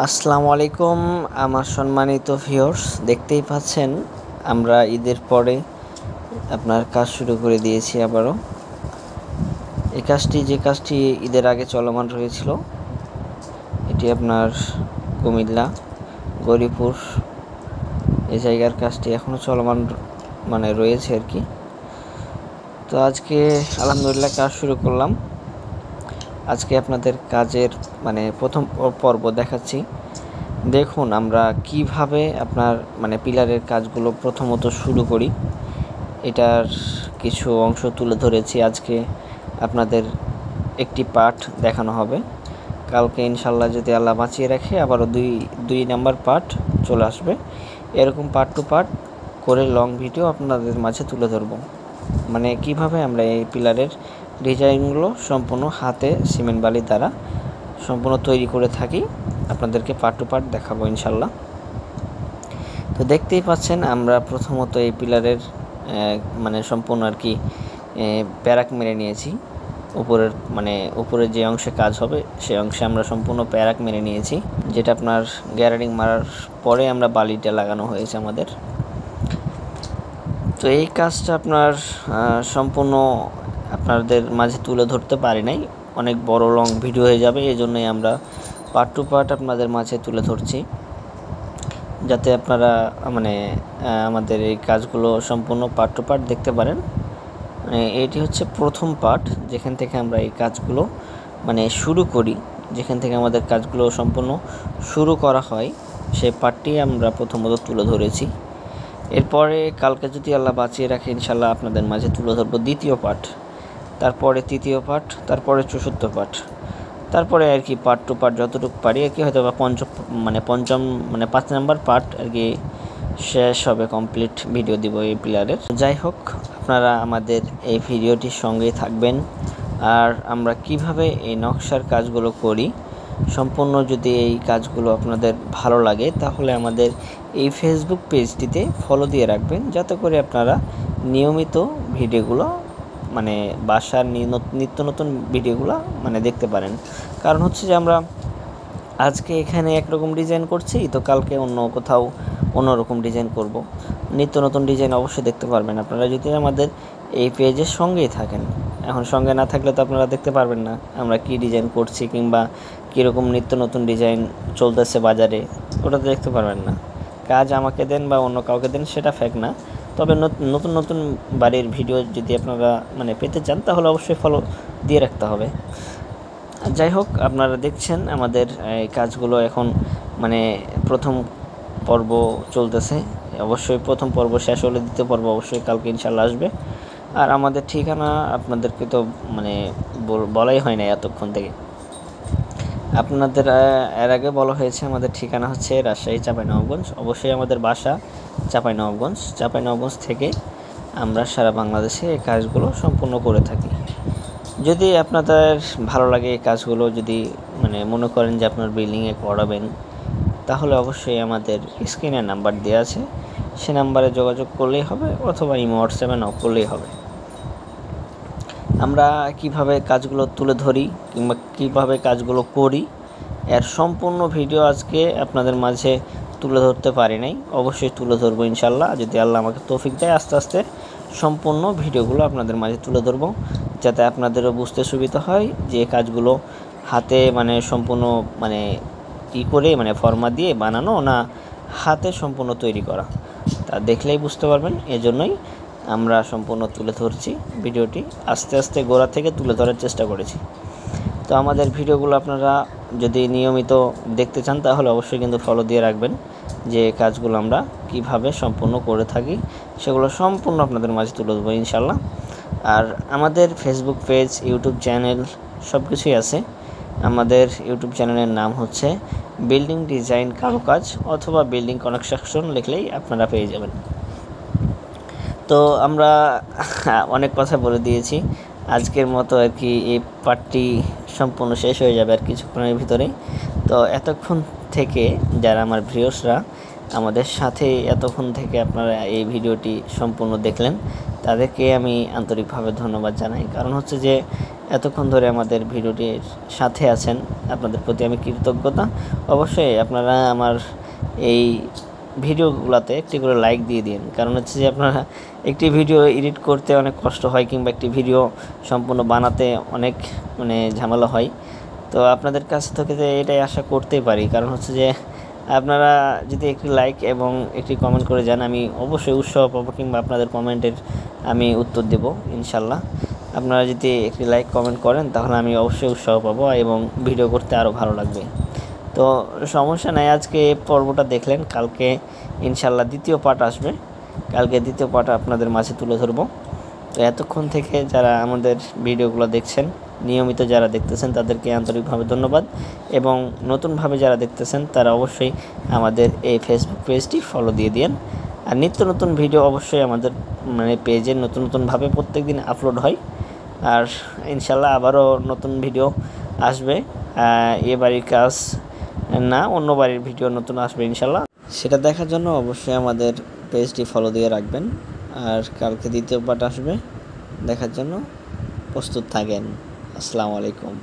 আসসালামু আলাইকুম আমার সম্মানিত ভিউয়ার্স, দেখতেই পাচ্ছেন আমরা ঈদের পরে আপনার কাজ শুরু করে দিয়েছি আবারও। এই কাজটি ঈদের আগে চলমান রয়েছিল, এটি আপনার কুমিল্লা গৌরীপুর এই জায়গার কাজটি এখনও চলমান রয়েছে আর কি। তো আজকে আলহামদুলিল্লাহ কাজ শুরু করলাম। আজকে আপনাদের কাজের প্রথম পর্ব দেখাচ্ছি। দেখুন আমরা কিভাবে আপনার পিলারের কাজগুলো প্রথমত শুরু করি, এটার কিছু অংশ তুলে ধরেছি। আজকে আপনাদের একটি পার্ট দেখানো হবে, কালকে ইনশাল্লাহ যদি আল্লাহ বাঁচিয়ে রাখে আবারও দুই নাম্বার পার্ট চলে আসবে। এরকম পার্ট টু পার্ট করে লং ভিডিও আপনাদের মাঝে তুলে ধরব, কিভাবে আমরা এই পিলারের ডিজাইনগুলো সম্পূর্ণ হাতে সিমেন্ট বালি দ্বারা সম্পূর্ণ তৈরি করে থাকি, আপনাদেরকে পার্ট টু পার্ট দেখাবো ইনশাল্লাহ। তো দেখতেই পাচ্ছেন আমরা প্রথমত এই পিলারের সম্পূর্ণ আর কি প্যারাক মেরে নিয়েছি। উপরের যে অংশে কাজ হবে সেই অংশে আমরা সম্পূর্ণ প্যারাক মেরে নিয়েছি, যেটা আপনার গ্যারারিং মারার পরে আমরা বালিটা লাগানো হয়েছে আমাদের। তো এই কাজটা আপনার সম্পূর্ণ আপনাদের মাঝে তুলে ধরতে পারি নাই, অনেক বড় লং ভিডিও হয়ে যাবে, এই জন্যই আমরা পার্ট টু পার্ট আপনাদের মাঝে তুলে ধরছি, যাতে আপনারা আমাদের এই কাজগুলো সম্পূর্ণ পার্ট টু পার্ট দেখতে পারেন। এটি হচ্ছে প্রথম পার্ট, যেখান থেকে আমরা এই কাজগুলো শুরু করি, যেখান থেকে আমাদের কাজগুলো সম্পূর্ণ শুরু করা হয়, সেই পার্টটি আমরা প্রথমত তুলে ধরেছি। এরপরে কালকে যদি আল্লাহ বাঁচিয়ে রাখে ইনশাল্লাহ আপনাদের মাঝে তুলে ধরবো দ্বিতীয় পার্ট, তারপরে তৃতীয় পার্ট, তারপরে চতুর্থ পার্ট, তারপরে আর কি পার্ট টু পার্ট যতটুকু পারি আর কি, হয়তো বা পঞ্চম 5 নাম্বার পার্ট আর কি শেষ হবে, কমপ্লিট ভিডিও দিব এই পিলারের। যাই হোক, আপনারা আমাদের এই ভিডিওটির সঙ্গেই থাকবেন। আর আমরা কিভাবে এই নকশার কাজগুলো করি সম্পূর্ণ যদি এই কাজগুলো আপনাদের ভালো লাগে তাহলে আমাদের এই ফেসবুক পেজটিতে ফলো দিয়ে রাখবেন, যাতে করে আপনারা নিয়মিত ভিডিওগুলো বাসার নিত্য নতুন ভিডিওগুলো দেখতে পারেন। কারণ হচ্ছে যে আমরা আজকে এখানে একরকম ডিজাইন করছি, তো কালকে অন্য কোথাও অন্যরকম ডিজাইন করব। নিত্য নতুন ডিজাইন অবশ্যই দেখতে পারবেন আপনারা যদি আমাদের এই পেজের সঙ্গেই থাকেন। এখন সঙ্গে না থাকলে তো আপনারা দেখতে পারবেন না আমরা কি ডিজাইন করছি কিংবা কীরকম নিত্য নতুন ডিজাইন চলতেছে বাজারে, ওটা তো দেখতে পারবেন না। কাজ আমাকে দেন বা অন্য কাউকে দেন সেটা ফেক না, তবে নতুন নতুন বাড়ির ভিডিও যদি আপনারা পেতে চান তাহলে অবশ্যই ফলো দিয়ে রাখতে হবে। যাই হোক, আপনারা দেখছেন আমাদের এই কাজগুলো এখন প্রথম পর্ব চলতেছে। অবশ্যই প্রথম পর্ব শেষ হলে দ্বিতীয় পর্ব অবশ্যই কালকে ইনশাল্লাহ আসবে। আর আমাদের ঠিকানা আপনাদেরকে তো বলাই হয় না এতক্ষণ থেকে, আপনাদের এর আগে বলা হয়েছে আমাদের ঠিকানা হচ্ছে রাজশাহী চাঁপাইনবাবগঞ্জ। অবশ্যই আমাদের বাসা চাঁপাইনবাবগঞ্জ থেকে আমরা সারা বাংলাদেশে এই কাজগুলো সম্পূর্ণ করে থাকি। যদি আপনাদের ভালো লাগে এই কাজগুলো, যদি মনে করেন যে আপনার বিল্ডিংয়ে করাবেন, তাহলে অবশ্যই আমাদের স্ক্রিনের নাম্বার দেওয়া আছে, সে নাম্বারে যোগাযোগ করলেই হবে, অথবা ইমো হোয়াটসঅ্যাপে নক করলেই হবে। আমরা কিভাবে কাজগুলো তুলে ধরি কিংবা কীভাবে কাজগুলো করি এর সম্পূর্ণ ভিডিও আজকে আপনাদের মাঝে তুলে ধরতে পারি নাই, অবশ্যই তুলে ধরবো ইনশাল্লাহ, যদি আল্লাহ আমাকে তৌফিক দেয়। আস্তে আস্তে সম্পূর্ণ ভিডিওগুলো আপনাদের মাঝে তুলে ধরবো, যাতে আপনাদেরও বুঝতে সুবিধা হয় যে কাজগুলো হাতে সম্পূর্ণ করে ফর্মা দিয়ে বানানো না হাতে সম্পূর্ণ তৈরি করা, তা দেখলেই বুঝতে পারবেন। এজন্যই আমরা সম্পূর্ণ তুলে ধরছি ভিডিওটি, আস্তে আস্তে গোড়া থেকে তুলে ধরার চেষ্টা করেছি। তো আমাদের ভিডিওগুলো আপনারা যদি নিয়মিত দেখতে চান তাহলে অবশ্যই কিন্তু ফলো দিয়ে রাখবেন, যে কাজগুলো আমরা কিভাবে সম্পূর্ণ করে থাকি সেগুলো সম্পূর্ণ আপনাদের মাঝে তুলে দেবো ইনশাল্লাহ। আর আমাদের ফেসবুক পেজ, ইউটিউব চ্যানেল সব কিছুই আছে। আমাদের ইউটিউব চ্যানেলের নাম হচ্ছে বিল্ডিং ডিজাইন কারুকাজ অথবা বিল্ডিং কনস্ট্রাকশন লিখলেই আপনারা পেয়ে যাবেন। তো আমরা অনেক কথা বলে দিয়েছি, আজকের মতো আর কি এই পার্টটি সম্পূর্ণ শেষ হয়ে যাবে আর কিছুক্ষণের ভিতরেই। তো এতক্ষণ থেকে যারা আমার ভিউয়ার্সরা আমাদের সাথে এতক্ষণ থেকে আপনারা এই ভিডিওটি সম্পূর্ণ দেখলেন, তাদেরকে আমি আন্তরিকভাবে ধন্যবাদ জানাই। কারণ হচ্ছে যে এতক্ষণ ধরে আমাদের ভিডিওটির সাথে আছেন, আপনাদের প্রতি আমি কৃতজ্ঞতা। অবশ্যই আপনারা আমার এই ভিডিওগুলোতে একটি করে লাইক দিয়ে দিন, কারণ হচ্ছে যে আপনারা একটি ভিডিও এডিট করতে অনেক কষ্ট হয়, কিংবা একটি ভিডিও সম্পূর্ণ বানাতে অনেক ঝামেলা হয়। তো আপনাদের কাছ থেকে এটাই আশা করতেই পারি, কারণ হচ্ছে যে আপনারা যদি একটি লাইক এবং একটি কমেন্ট করে যান, আমি অবশ্যই উৎসাহ পাবো, কিংবা আপনাদের কমেন্টের আমি উত্তর দেব ইনশাল্লাহ। আপনারা যদি একটি লাইক কমেন্ট করেন তাহলে আমি অবশ্যই উৎসাহ পাবো এবং ভিডিও করতে আরও ভালো লাগবে। তো সমস্যা নাই, আজকে এই পর্বটা দেখলেন, কালকে ইনশাল্লাহ দ্বিতীয় পার্ট আসবে, কালকে দ্বিতীয় পার্ট আপনাদের মাঝে তুলে ধরবো। তো এতক্ষণ থেকে যারা আমাদের ভিডিওগুলো দেখছেন, নিয়মিত যারা দেখতেছেন তাদেরকে আন্তরিকভাবে ধন্যবাদ, এবং নতুনভাবে যারা দেখতেছেন তারা অবশ্যই আমাদের এই ফেসবুক পেজটি ফলো দিয়ে দিন। আর নিত্য নতুন ভিডিও অবশ্যই আমাদের পেজে নতুনভাবে প্রত্যেক দিন আপলোড হয়। আর ইনশাল্লাহ আবারও নতুন ভিডিও আসবে, এ বাড়ির কাজ না, অন্য বাড়ির ভিডিও নতুন আসবে ইনশাল্লাহ। সেটা দেখার জন্য অবশ্যই আমাদের পেজটি ফলো দিয়ে রাখবেন। আর কালকে দ্বিতীয় পার্ট আসবে, দেখার জন্য প্রস্তুত থাকেন। আসসালামু আলাইকুম।